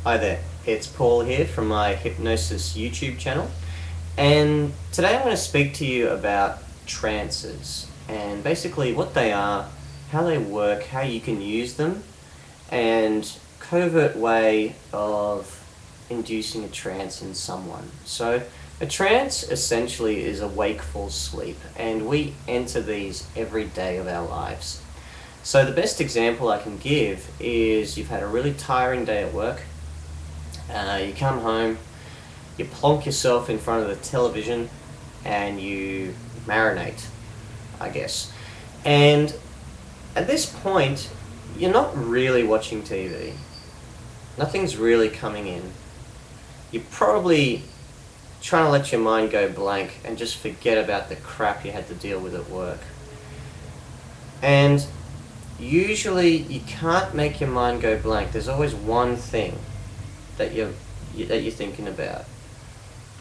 Hi there, it's Paul here from my Hypnosis YouTube channel, and today I'm going to speak to you about trances and basically what they are, how they work, how you can use them, and covert way of inducing a trance in someone. So a trance essentially is a wakeful sleep, and we enter these every day of our lives. So the best example I can give is you've had a really tiring day at work. You come home, you plonk yourself in front of the television, and you marinate, I guess. And at this point, you're not really watching TV. Nothing's really coming in. You're probably trying to let your mind go blank and just forget about the crap you had to deal with at work. And usually you can't make your mind go blank. There's always one thing that you're thinking about,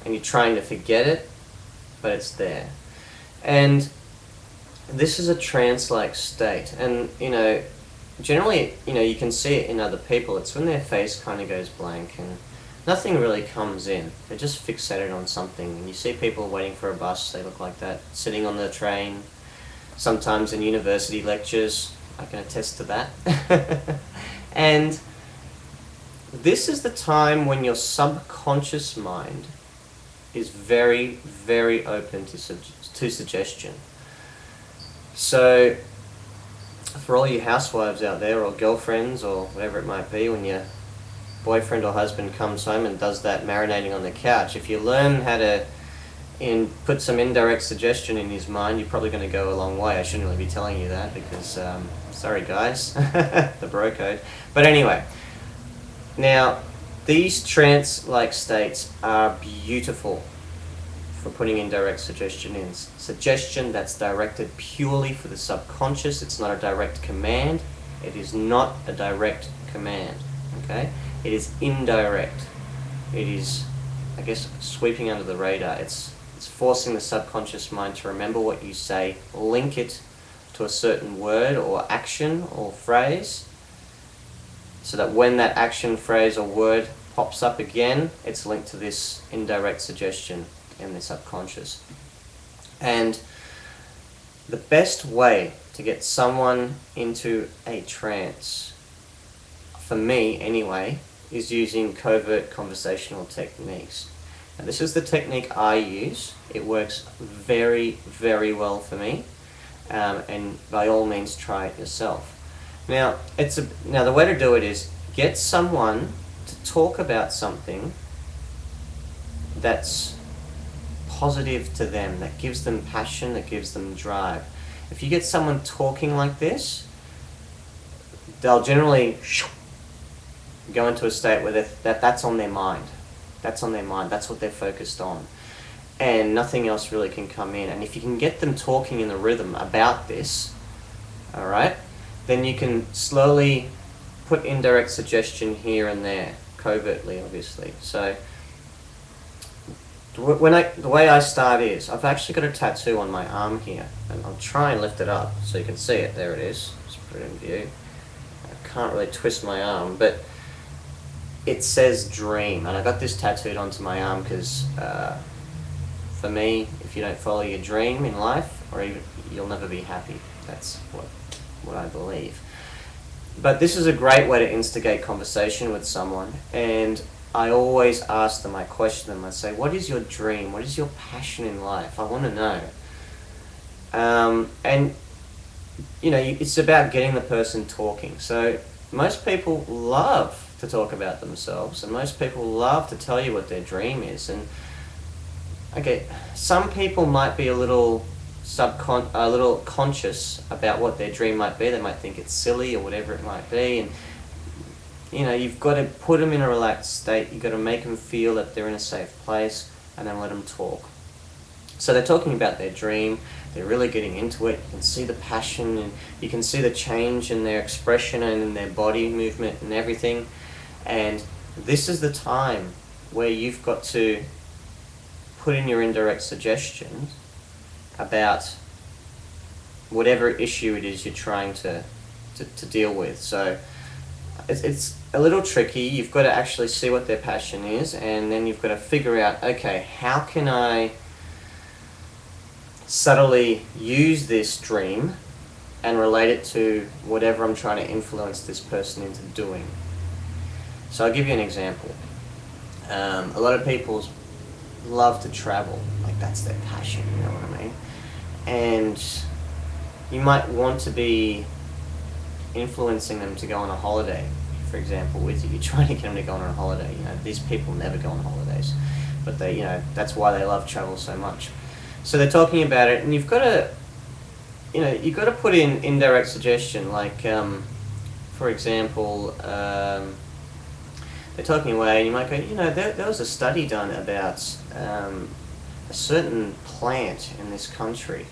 and you're trying to forget it, but it's there. And this is a trance-like state, and generally, you can see it in other people. It's when their face kind of goes blank and nothing really comes in. They're just fixated on something. And you see people waiting for a bus, they look like that, sitting on the train, sometimes in university lectures. I can attest to that. And this is the time when your subconscious mind is very, very open to suggestion. So, for all you housewives out there, or girlfriends, or whatever it might be, when your boyfriend or husband comes home and does that marinating on the couch, if you learn how to put some indirect suggestion in his mind, you're probably going to go a long way. I shouldn't really be telling you that because, sorry guys, the bro code. But anyway. Now, these trance-like states are beautiful for putting indirect suggestion in. Suggestion that's directed purely for the subconscious. It's not a direct command. It is not a direct command, okay? It is indirect. It is, I guess, sweeping under the radar. It's forcing the subconscious mind to remember what you say, link it to a certain word or action or phrase, so that when that action, phrase, or word pops up again, it's linked to this indirect suggestion in the subconscious. And the best way to get someone into a trance, for me anyway, is using covert conversational techniques. And this is the technique I use. It works very, very well for me, and by all means try it yourself. Now, the way to do it is get someone to talk about something that's positive to them, that gives them passion, that gives them drive. If you get someone talking like this, they'll generally go into a state where that's on their mind. That's on their mind. That's what they're focused on. And nothing else really can come in. And if you can get them talking in the rhythm about this, all right, then you can slowly put indirect suggestion here and there, covertly, obviously. So the way I start is, I've actually got a tattoo on my arm here, and I'll try and lift it up so you can see it. There it is. Just put it in view. I can't really twist my arm, but it says dream, and I got this tattooed onto my arm because for me, if you don't follow your dream in life, or even, you'll never be happy. That's what I believe. But this is a great way to instigate conversation with someone, and I always ask them, I question them, I say, what is your dream? What is your passion in life? I want to know. And it's about getting the person talking. So most people love to talk about themselves, and most people love to tell you what their dream is. And okay, some people might be a little conscious about what their dream might be. They might think it's silly or whatever it might be, and you've got to put them in a relaxed state. You've got to make them feel that they're in a safe place, and then let them talk. So they're talking about their dream, they're really getting into it. You can see the passion, and you can see the change in their expression and in their body movement and everything. And this is the time where you've got to put in your indirect suggestions about whatever issue it is you're trying to deal with. So it's a little tricky. You've got to actually see what their passion is, and then you've got to figure out, okay, how can I subtly use this dream and relate it to whatever I'm trying to influence this person into doing. So I'll give you an example. A lot of people love to travel, like that's their passion, you know what I mean? And you might want to be influencing them to go on a holiday, for example, with you. You're trying to get them to go on a holiday. You know, these people never go on holidays, but they, you know, that's why they love travel so much. So they're talking about it, and you've got to, you know, you've got to put in indirect suggestion, like, for example, they're talking away, and you might go, you know, there was a study done about a certain plant in this country,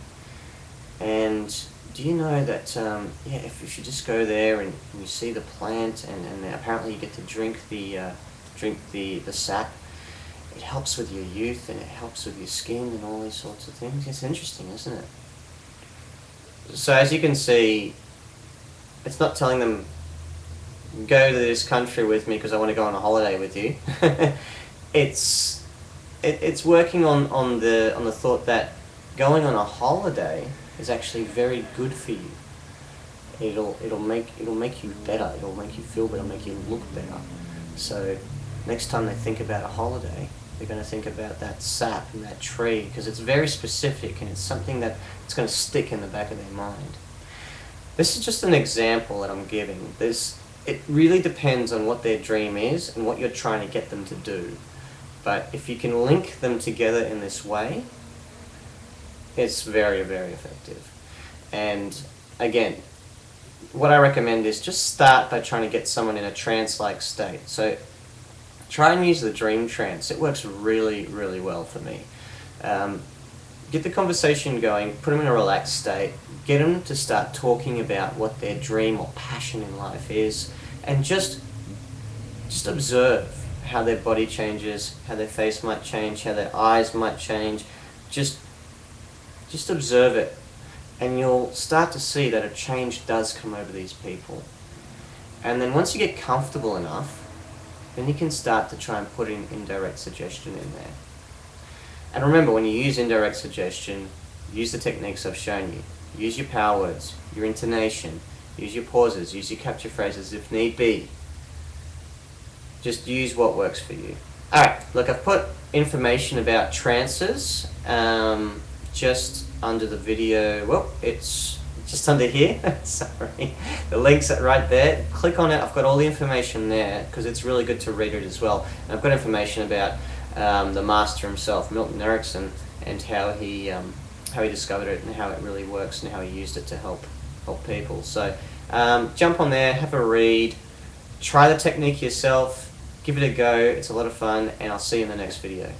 and do you know that, yeah, if you should just go there and you see the plant, and apparently you get to drink the sap, it helps with your youth, and it helps with your skin and all these sorts of things. It's interesting, isn't it? So as you can see, it's not telling them, go to this country with me because I want to go on a holiday with you. it's working on the thought that going on a holiday is actually very good for you. It'll make you better. It'll make you feel better. It'll make you look better. So next time they think about a holiday, they're going to think about that sap and that tree, because it's very specific and it's something that it's going to stick in the back of their mind. This is just an example that I'm giving. It really depends on what their dream is and what you're trying to get them to do. But if you can link them together in this way, it's very, very effective. And again, what I recommend is just start by trying to get someone in a trance-like state. So try and use the dream trance. It works really, really well for me. Get the conversation going, put them in a relaxed state, get them to start talking about what their dream or passion in life is, and just observe how their body changes, how their face might change, how their eyes might change. Just observe it, and you'll start to see that a change does come over these people. And then once you get comfortable enough, then you can start to try and put in indirect suggestion in there. And remember, when you use indirect suggestion, use the techniques I've shown you. Use your power words, your intonation, use your pauses, use your capture phrases if need be. Just use what works for you. Alright, look, I've put information about trances just under the video. Well, it's just under here. Sorry. The link's right there. Click on it. I've got all the information there because it's really good to read it as well. And I've got information about the master himself, Milton Erickson, and how he discovered it and how it really works and how he used it to help people. So jump on there, have a read, try the technique yourself, give it a go. It's a lot of fun, and I'll see you in the next video.